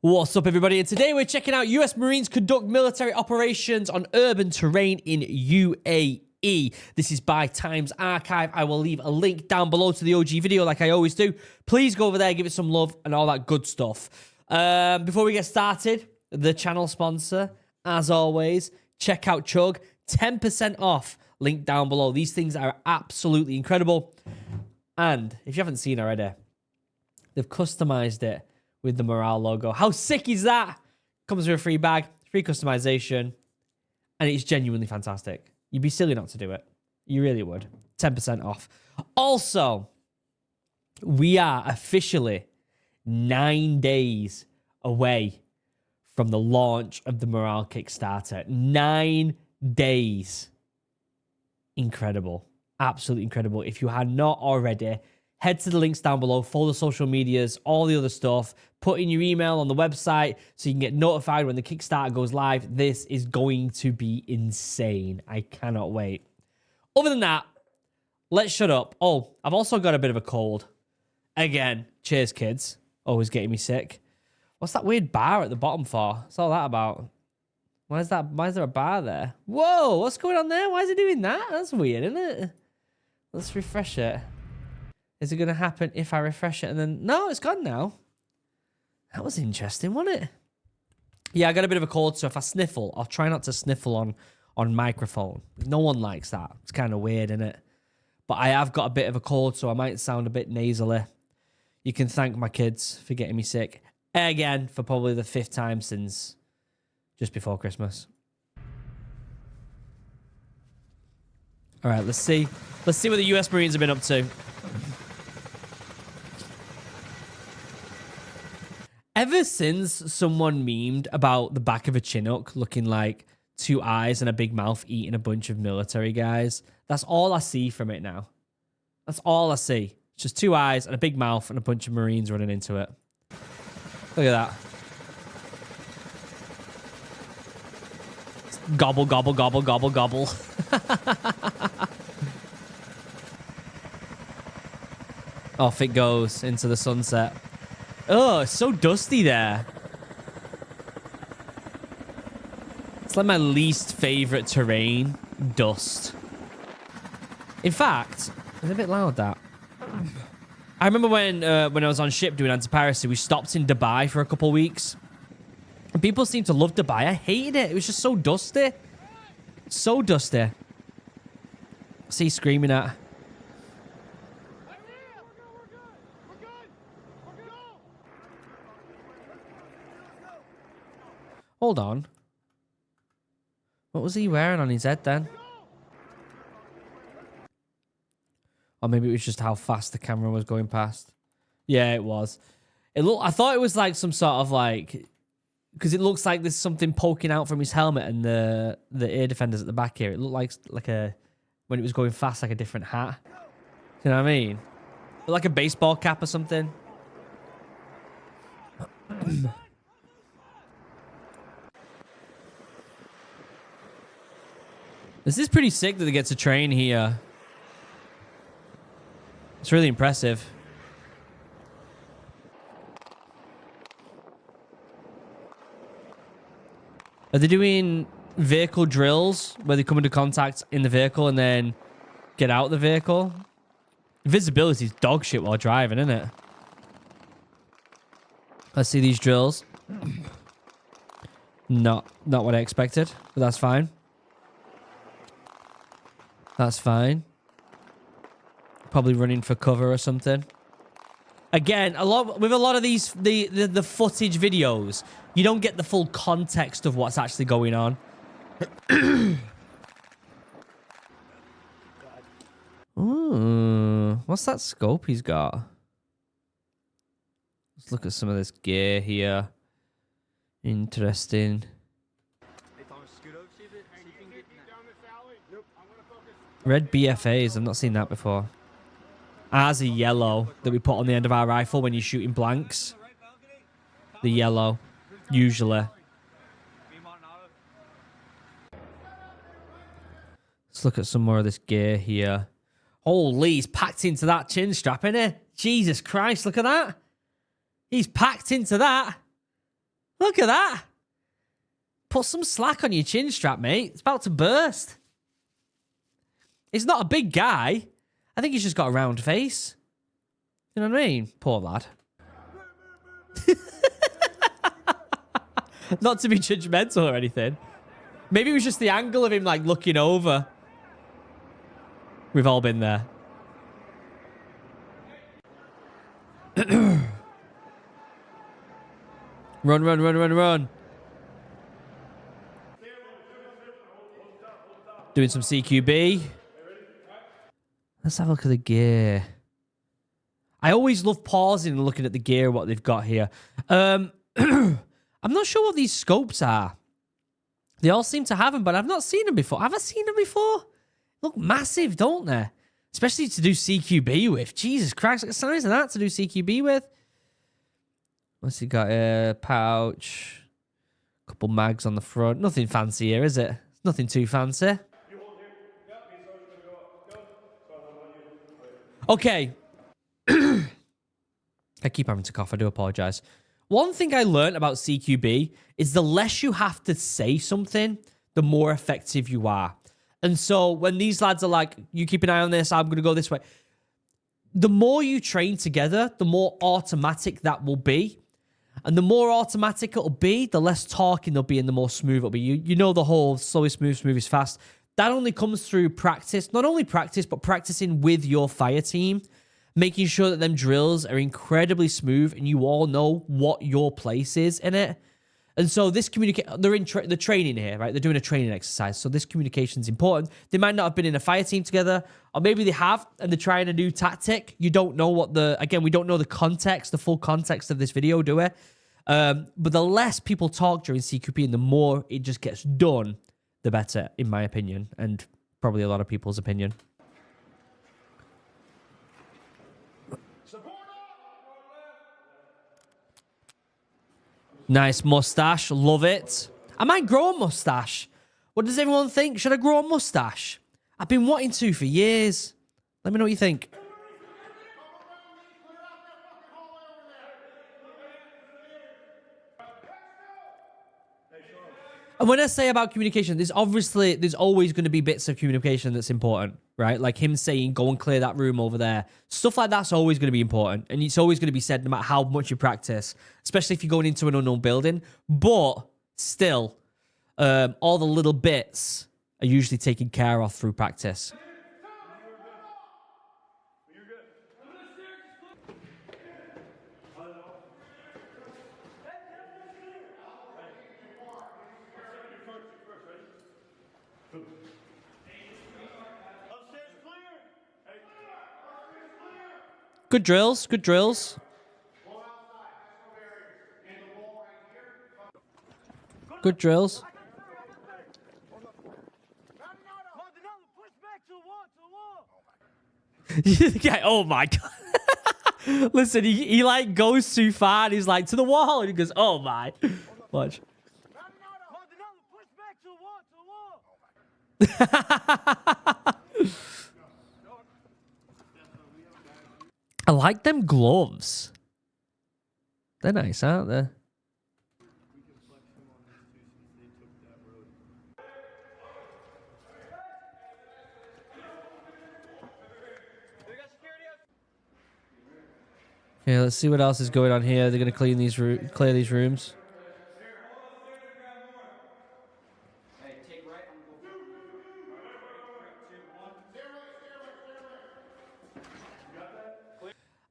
What's up, everybody? And today we're checking out US Marines conduct military operations on urban terrain in UAE. This is by Times Archive. I will leave a link down below to the OG video like I always do. Please go over there, give it some love and all that good stuff. Before we get started, the channel sponsor, as always, check out Chug. 10% off, link down below. These things are absolutely incredible. And if you haven't seen already, they've customized it with the Morale logo. How sick is that? Comes with a free bag, free customization, and it's genuinely fantastic. You'd be silly not to do it. You really would. 10% off. Also, we are officially 9 days away from the launch of the Morale Kickstarter. 9 days. Incredible. Absolutely incredible. If you had not already, head to the links down below, follow the social medias, all the other stuff. Put in your email on the website so you can get notified when the Kickstarter goes live. This is going to be insane. I cannot wait. Other than that, let's shut up. Oh, I've also got a bit of a cold. Again, cheers, kids. Always getting me sick. What's that weird bar at the bottom for? What's all that about? Why is there a bar there? Whoa, what's going on there? Why is it doing that? That's weird, isn't it? Let's refresh it. Is it going to happen if I refresh it and then... No, it's gone now. That was interesting, wasn't it? Yeah, I got a bit of a cold, so if I sniffle, I'll try not to sniffle on microphone. No one likes that. It's kind of weird, isn't it? But I have got a bit of a cold, so I might sound a bit nasally. You can thank my kids for getting me sick. Again, for probably the 5th time since just before Christmas. All right, let's see. Let's see what the US Marines have been up to. Ever since someone memed about the back of a Chinook looking like 2 eyes and a big mouth eating a bunch of military guys, that's all I see from it now. That's all I see. It's just 2 eyes and a big mouth and a bunch of Marines running into it. Look at that. Gobble, gobble, gobble, gobble, gobble. Off it goes into the sunset. Oh, it's so dusty there. It's like my least favorite terrain, dust. In fact, it's a bit loud, that. I remember when I was on ship doing anti-piracy, we stopped in Dubai for a couple weeks. And people seemed to love Dubai. I hated it. It was just so dusty. So dusty. What's he screaming at? Hold on. What was he wearing on his head then? Or maybe it was just how fast the camera was going past. Yeah, it was. I thought it was like some sort of like... Because it looks like there's something poking out from his helmet and the air defenders at the back here. It looked like a... When it was going fast, like a different hat. You know what I mean? Like a baseball cap or something. This is pretty sick that they get to train here. It's really impressive. Are they doing vehicle drills where they come into contact in the vehicle and then get out the vehicle? Visibility is dog shit while driving, isn't it? Let's see these drills. Not what I expected, but that's fine. That's fine. Probably running for cover or something. Again, with a lot of these the footage videos, you don't get the full context of what's actually going on. Ooh, what's that scope he's got? Let's look at some of this gear here. Interesting. Red BFAs, I've not seen that before. Ours are yellow that we put on the end of our rifle when you're shooting blanks. The yellow, usually. Let's look at some more of this gear here. Holy, he's packed into that chin strap, innit? Jesus Christ, look at that. He's packed into that. Look at that. Put some slack on your chin strap, mate. It's about to burst. He's not a big guy. I think he's just got a round face. You know what I mean? Poor lad. Not to be judgmental or anything. Maybe it was just the angle of him, like, looking over. We've all been there. Run, run, run, run, run. Doing some CQB. Let's have a look at the gear. I always love pausing and looking at the gear, what they've got here. I'm not sure what these scopes are. They all seem to have them, but I've not seen them before. Have I seen them before? Look massive, don't they? Especially to do CQB with. Jesus Christ, look at the size of that to do CQB with. What's he got here? Pouch. Couple mags on the front. Nothing fancy here, is it? Nothing too fancy. Okay. I keep having to cough. I do apologize. One thing I learned about CQB is the less you have to say something, the more effective you are. And so when these lads are like, you keep an eye on this, I'm going to go this way. The more you train together, the more automatic that will be. And the more automatic it'll be, the less talking there'll be and the more smooth it'll be. You know the whole slow is smooth, smooth is fast. That only comes through practice. Not only practice, but practicing with your fire team. Making sure that them drills are incredibly smooth and you all know what your place is in it. And so this they're training here, right? They're doing a training exercise. So this communication is important. They might not have been in a fire team together, or maybe they have and they're trying a new tactic. You don't know we don't know the context, the full context of this video, do we? But the less people talk during CQB and the more it just gets done, the better, in my opinion, and probably a lot of people's opinion. Nice mustache. Love it. I might grow a mustache. What does everyone think? Should I grow a mustache? I've been wanting to for years. Let me know what you think. And when I say about communication, there's always going to be bits of communication that's important, right? Like him saying, go and clear that room over there. Stuff like that's always going to be important. And it's always going to be said no matter how much you practice, especially if you're going into an unknown building. But still, all the little bits are usually taken care of through practice. Good drills, good drills. Good drills. Yeah, oh my God. Listen, he like goes too far and he's like to the wall and he goes, oh my. Watch. I like them gloves. They're nice, aren't they? Okay, let's see what else is going on here. They're going to clear these rooms.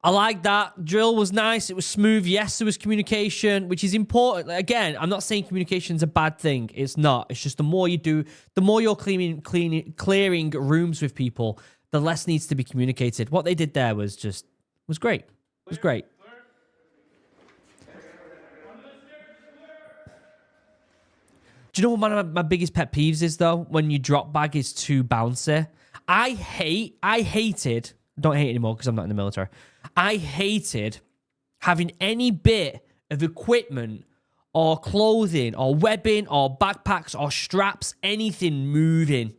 I like that. Drill was nice. It was smooth. Yes, there was communication, which is important. Again, I'm not saying communication is a bad thing. It's not. It's just the more you do, the more you're clearing rooms with people, the less needs to be communicated. What they did there was great. It was great. Do you know what one of my biggest pet peeves is, though? When your drop bag is too bouncy. I hated, don't hate anymore because I'm not in the military. I hated having any bit of equipment or clothing or webbing or backpacks or straps, anything moving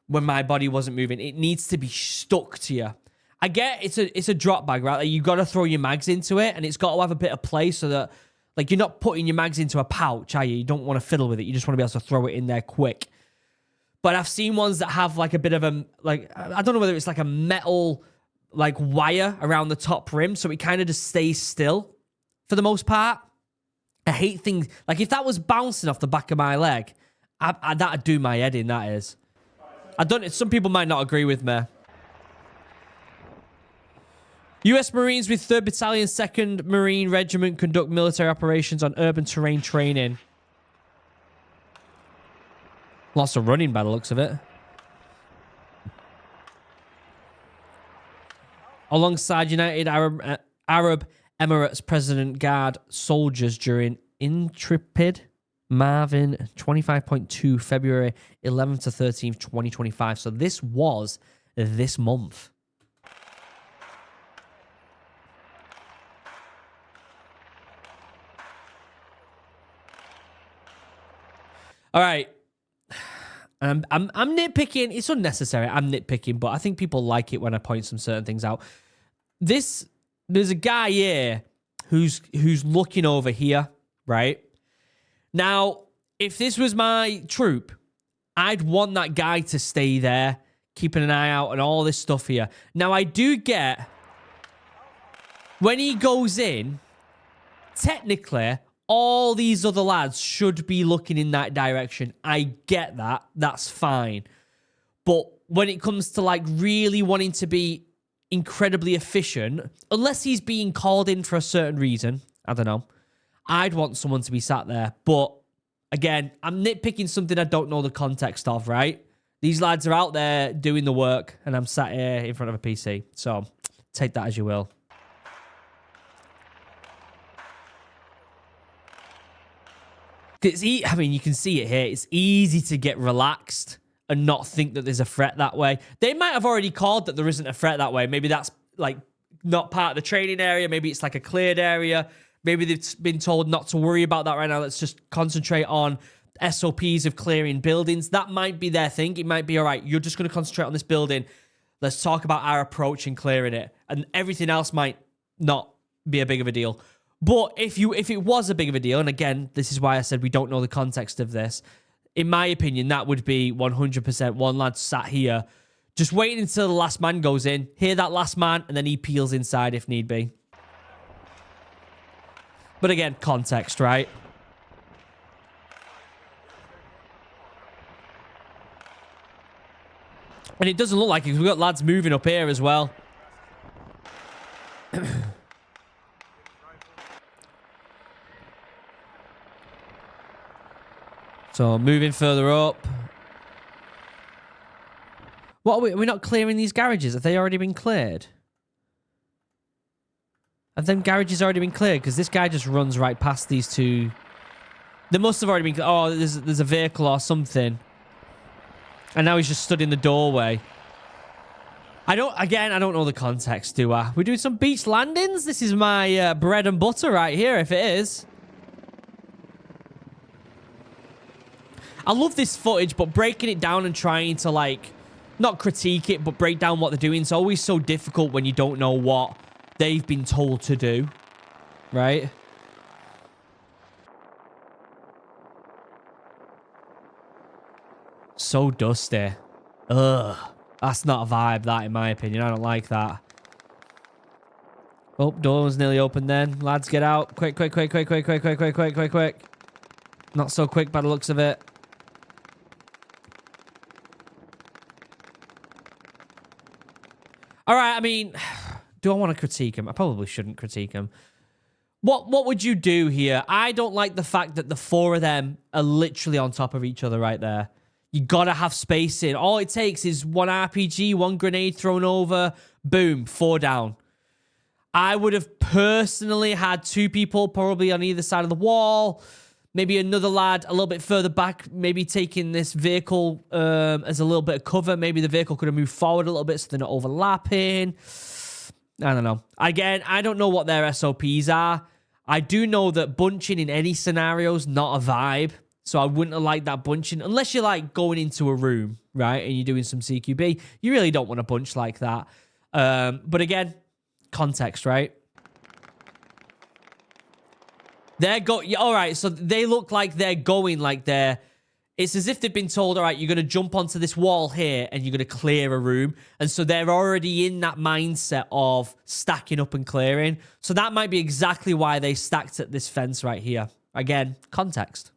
when my body wasn't moving. It needs to be stuck to you. I get it's a drop bag, right? Like you got to throw your mags into it and it's got to have a bit of play so that Like, you're not putting your mags into a pouch, are you? You don't want to fiddle with it. You just want to be able to throw it in there quick. But I've seen ones that have like a bit of a, like, I don't know whether it's like a metal, like, wire around the top rim, so it kind of just stays still for the most part. I hate things, like, if that was bouncing off the back of my leg, that'd do my head in, that is. Some people might not agree with me. U.S. Marines with 3rd Battalion, 2nd Marine Regiment conduct military operations on urban terrain training. Lots of running by the looks of it. Alongside United Arab Emirates President Guard soldiers during Intrepid Marvin 25.2 February 11th to 13th, 2025. So this was this month. All right. I'm nitpicking. It's unnecessary. I'm nitpicking, but I think people like it when I point some certain things out. There's a guy here who's looking over here, right? Now, if this was my troop, I'd want that guy to stay there, keeping an eye out and all this stuff here. Now, I do get, when he goes in, technically, all these other lads should be looking in that direction. I get that. That's fine. But when it comes to, like, really wanting to be incredibly efficient, unless he's being called in for a certain reason, I don't know, I'd want someone to be sat there. But, again, I'm nitpicking something I don't know the context of, right? These lads are out there doing the work, and I'm sat here in front of a PC. So, take that as you will. I mean, you can see it here. It's easy to get relaxed and not think that there's a threat that way. They might have already called that there isn't a threat that way. Maybe that's, like, not part of the training area. Maybe it's, like, a cleared area. Maybe they've been told not to worry about that right now. Let's just concentrate on SOPs of clearing buildings. That might be their thing. It might be, all right, you're just going to concentrate on this building. Let's talk about our approach in clearing it. And everything else might not be a big of a deal. But if it was a big of a deal, and again, this is why I said we don't know the context of this, in my opinion, that would be 100% one lad sat here, just waiting until the last man goes in, hear that last man, and then he peels inside if need be. But again, context, right? And it doesn't look like it, because we've got lads moving up here as well. So, moving further up. What are we not clearing these garages? Have they already been cleared? Have them garages already been cleared? Because this guy just runs right past these two. They must have already been... Oh, there's a vehicle or something. And now he's just stood in the doorway. I don't know the context, do I? We're doing some beach landings? This is my bread and butter right here, if it is. I love this footage, but breaking it down and trying to, like, not critique it, but break down what they're doing is always so difficult when you don't know what they've been told to do, right? So dusty. Ugh. That's not a vibe, that, in my opinion. I don't like that. Oh, door's nearly open then. Lads, get out. Quick, quick, quick, quick, quick, quick, quick, quick, quick, quick, quick. Not so quick by the looks of it. All right, I mean, do I want to critique him? I probably shouldn't critique him. What would you do here? I don't like the fact that the four of them are literally on top of each other right there. You gotta have spacing. All it takes is one RPG, one grenade thrown over, boom, 4 down. I would have personally had 2 people probably on either side of the wall. Maybe another lad a little bit further back, maybe taking this vehicle as a little bit of cover. Maybe the vehicle could have moved forward a little bit so they're not overlapping. I don't know. Again, I don't know what their SOPs are. I do know that bunching in any scenario is not a vibe. So I wouldn't have liked that bunching. Unless you're, like, going into a room, right? And you're doing some CQB. You really don't want to bunch like that. But again, context, right? All right, so they look like they're going like they're... It's as if they've been told, all right, you're going to jump onto this wall here and you're going to clear a room. And so they're already in that mindset of stacking up and clearing. So that might be exactly why they stacked at this fence right here. Again, context.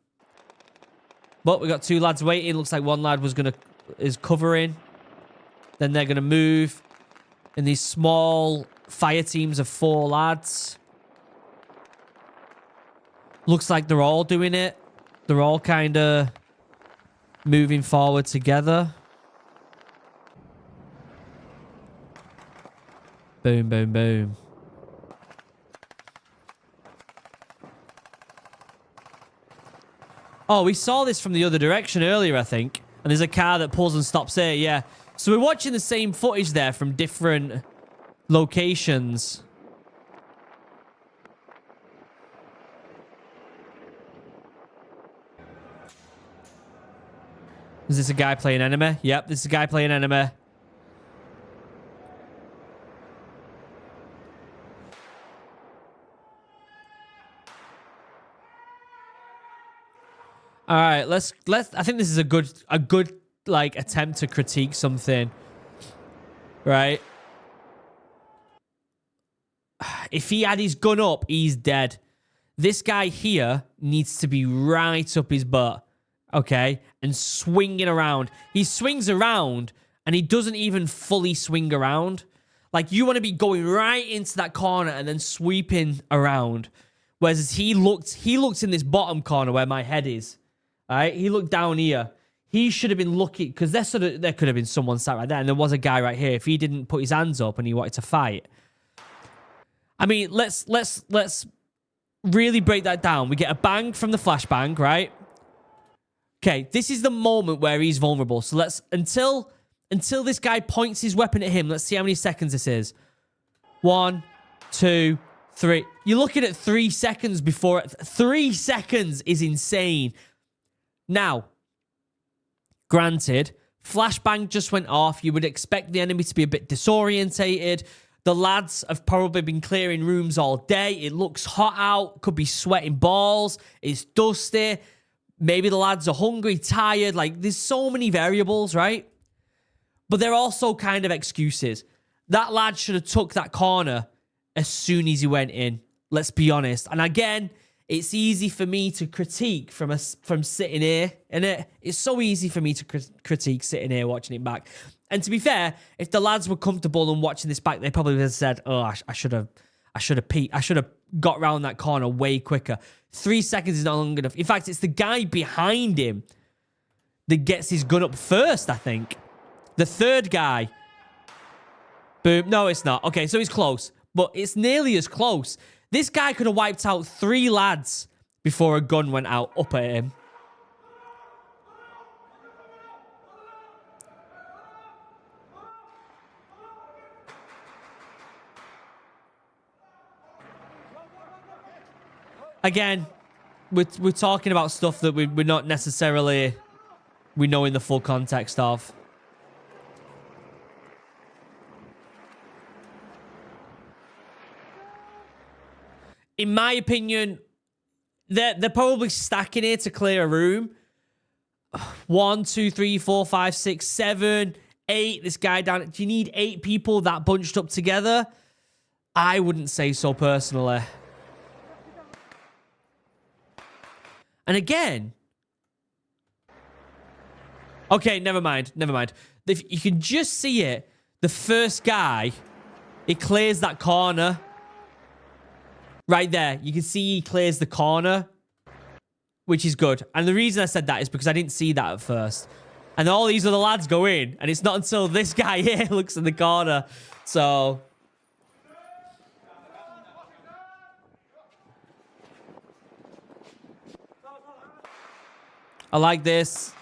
But we got 2 lads waiting. Looks like one lad is covering. Then they're going to move in these small fire teams of 4 lads. Looks like they're all doing it. They're all kind of moving forward together. Boom, boom, boom. Oh, we saw this from the other direction earlier, I think. And there's a car that pulls and stops here, yeah. So we're watching the same footage there from different locations. Is this a guy playing enemy? Yep, this is a guy playing enemy. All right, let's I think this is a good like attempt to critique something. Right? If he had his gun up, he's dead. This guy here needs to be right up his butt. Okay? And swinging around. He swings around and he doesn't even fully swing around. Like, you want to be going right into that corner and then sweeping around. Whereas he looked in this bottom corner where my head is. All right? He looked down here. He should have been looking, because there could have been someone sat right there, and there was a guy right here. If he didn't put his hands up and he wanted to fight. I mean, let's really break that down. We get a bang from the flashbang, right? Okay, this is the moment where he's vulnerable. So let's, until this guy points his weapon at him, let's see how many seconds this is. 1, 2, 3. You're looking at 3 seconds before... 3 seconds is insane. Now, granted, flashbang just went off. You would expect the enemy to be a bit disorientated. The lads have probably been clearing rooms all day. It looks hot out. Could be sweating balls. It's dusty. Maybe the lads are hungry, tired. Like, there's so many variables, right? But they're also kind of excuses. That lad should have took that corner as soon as he went in. Let's be honest. And again, it's easy for me to critique from sitting here, innit? It's so easy for me to critique sitting here watching it back. And to be fair, if the lads were comfortable and watching this back, they probably would have said, "Oh, I should have peeked. I should have got round that corner way quicker." 3 seconds is not long enough. In fact, it's the guy behind him that gets his gun up first, I think. The third guy. Boom. No, it's not. Okay, so he's close. But it's nearly as close. This guy could have wiped out 3 lads before a gun went out up at him. Again, we're talking about stuff that we're not necessarily knowing the full context of. In my opinion, they're probably stacking it to clear a room. 1, 2, 3, 4, 5, 6, 7, 8. This guy down. Do you need 8 people that bunched up together? I wouldn't say so personally. And again... Okay, never mind. Never mind. If you can just see it. The first guy, he clears that corner. Right there. You can see he clears the corner. Which is good. And the reason I said that is because I didn't see that at first. And all these other lads go in. And it's not until this guy here looks in the corner. So... I like this.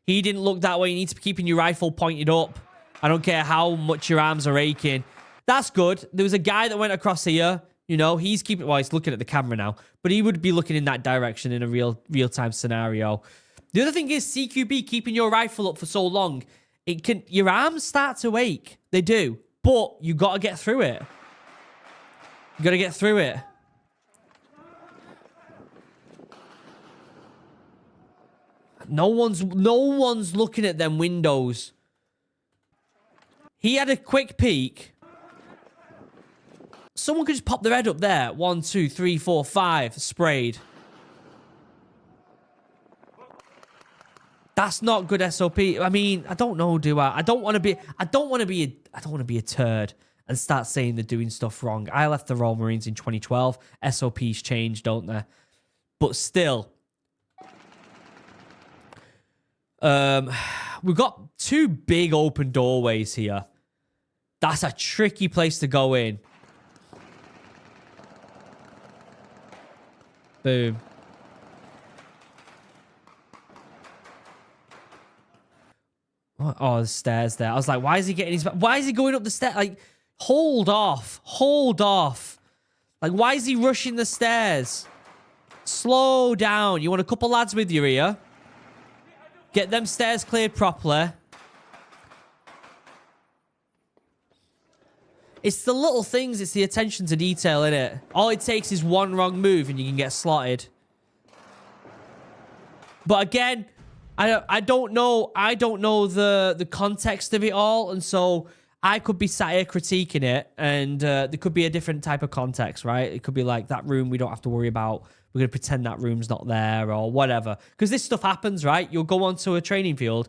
He didn't look that way. You need to be keeping your rifle pointed up. I don't care how much your arms are aching. That's good. There was a guy that went across here. You know, he's keeping... Well, he's looking at the camera now. But he would be looking in that direction in a real-time scenario. The other thing is CQB, keeping your rifle up for so long. It can... Your arms start to ache. They do. But you got to get through it. You got to get through it. No one's looking at them windows. He had a quick peek. Someone could just pop their head up there. 1, 2, 3, 4, 5. Sprayed. That's not good SOP. I mean, I don't know, do I? I don't want to be a turd and start saying they're doing stuff wrong. I left the Royal Marines in 2012. SOPs change, don't they? But still. We've got 2 big open doorways here. That's a tricky place to go in. Boom. Oh, there's stairs there. I was like, why is he getting his... Why is he going up the stairs? Like, hold off. Hold off. Like, why is he rushing the stairs? Slow down. You want a couple lads with you here? Get them stairs cleared properly. It's the little things. It's the attention to detail, innit? All it takes is one wrong move and you can get slotted. But again... I don't know the context of it all, and so I could be sat here critiquing it, and there could be a different type of context, right? It could be like, that room we don't have to worry about. We're going to pretend that room's not there or whatever. Because this stuff happens, right? You'll go onto a training field,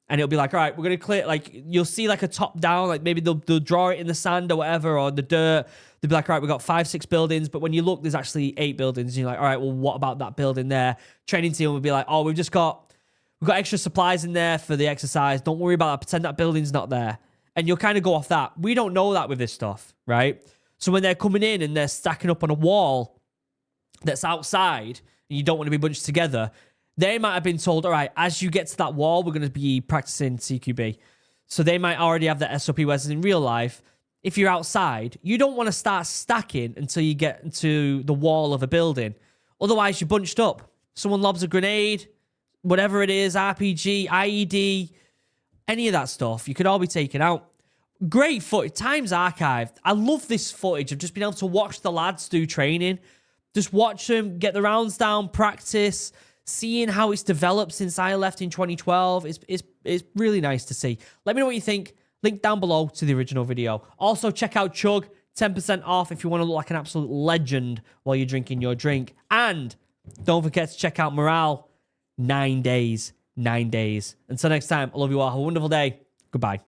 and it'll be like, all right, we're going to clear, like, you'll see like a top down, like maybe they'll draw it in the sand or whatever, or the dirt. They'll be like, all right, we've got 5, 6 buildings, but when you look, there's actually 8 buildings, and you're like, all right, well, what about that building there? Training team will be like, oh, we've got extra supplies in there for the exercise. Don't worry about that. Pretend that building's not there. And you'll kind of go off that. We don't know that with this stuff, right? So when they're coming in and they're stacking up on a wall that's outside and you don't want to be bunched together, they might have been told, all right, as you get to that wall, we're going to be practicing CQB. So they might already have that SOP, whereas in real life, if you're outside, you don't want to start stacking until you get to the wall of a building. Otherwise, you're bunched up. Someone lobs a grenade, whatever it is, RPG, IED, any of that stuff, you could all be taken out. Great footage. Times archived. I love this footage of just being able to watch the lads do training. Just watch them get the rounds down, practice, seeing how it's developed since I left in 2012. It's really nice to see. Let me know what you think. Link down below to the original video. Also, check out Chug. 10% off if you want to look like an absolute legend while you're drinking your drink. And don't forget to check out Morale. 9 days. 9 days. Until next time, I love you all. Have a wonderful day. Goodbye.